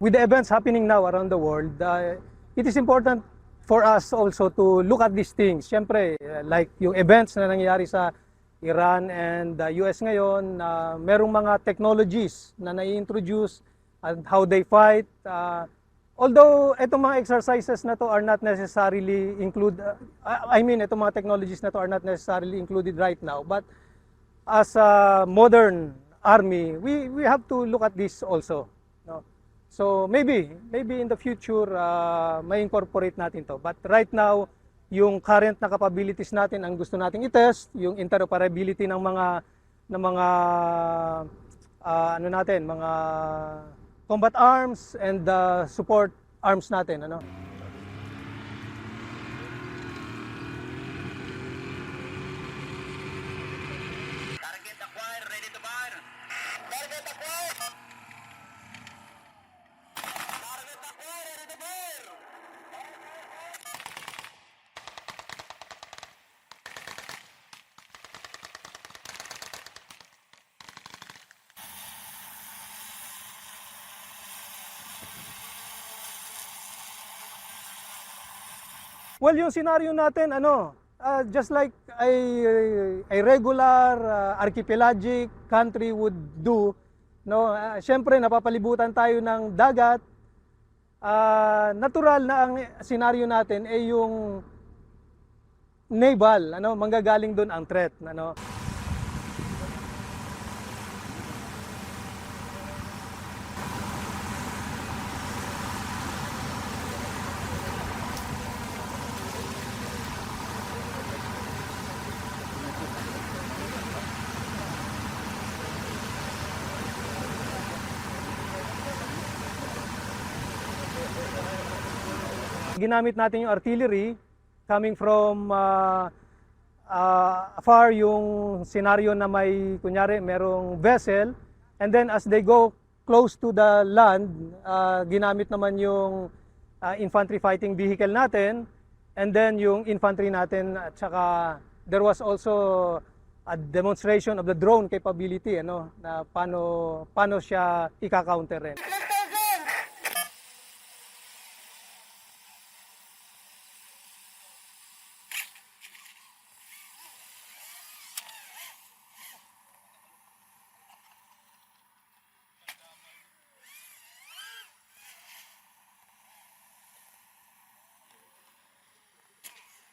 With the events happening now around the world, it is important for us also to look at these things. Siyempre, like yung events na nangyayari sa Iran and US ngayon, merong mga technologies na nai-introduce and how they fight. Although itong mga exercises na to are not necessarily itong mga technologies na to are not necessarily included right now, but as a modern army, we have to look at this also. No? So maybe in the future, may incorporate natin to. But right now, yung current na capabilities natin, ang gusto nating i-test, yung interoperability ng mga mga combat arms and support arms natin, ano. Target acquired, ready to fire. Target acquired. Target acquired, ready to fire. Well, yung scenario natin, just like a regular archipelagic country would do, no? Siyempre, napapalibutan tayo ng dagat. Natural na ang scenario natin ay yung naval, manggagaling doon ang threat, ano? Ginamit natin yung artillery coming from afar, yung scenario na may, kunyari, merong vessel, and then as they go close to the land, ginamit naman yung infantry fighting vehicle natin, and then yung infantry natin, at saka there was also a demonstration of the drone capability, na paano siya ika-counter rin.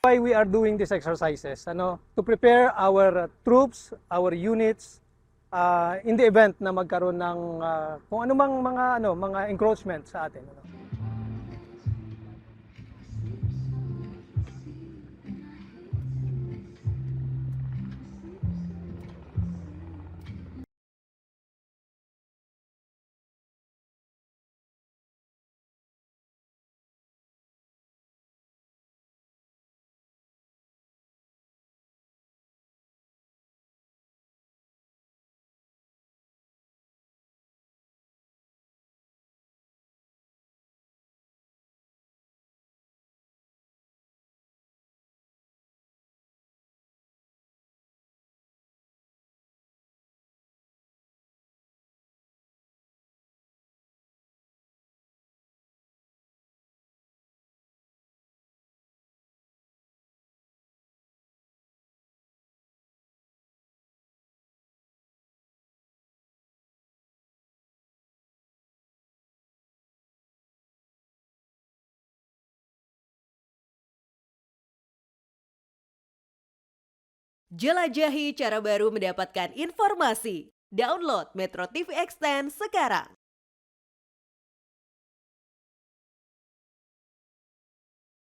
Why we are doing these exercises, to prepare our troops, our units, in the event na magkaroon ng kung anumang mga encroachment sa atin. Jelajahi cara baru mendapatkan informasi. Download Metro TV Extend sekarang.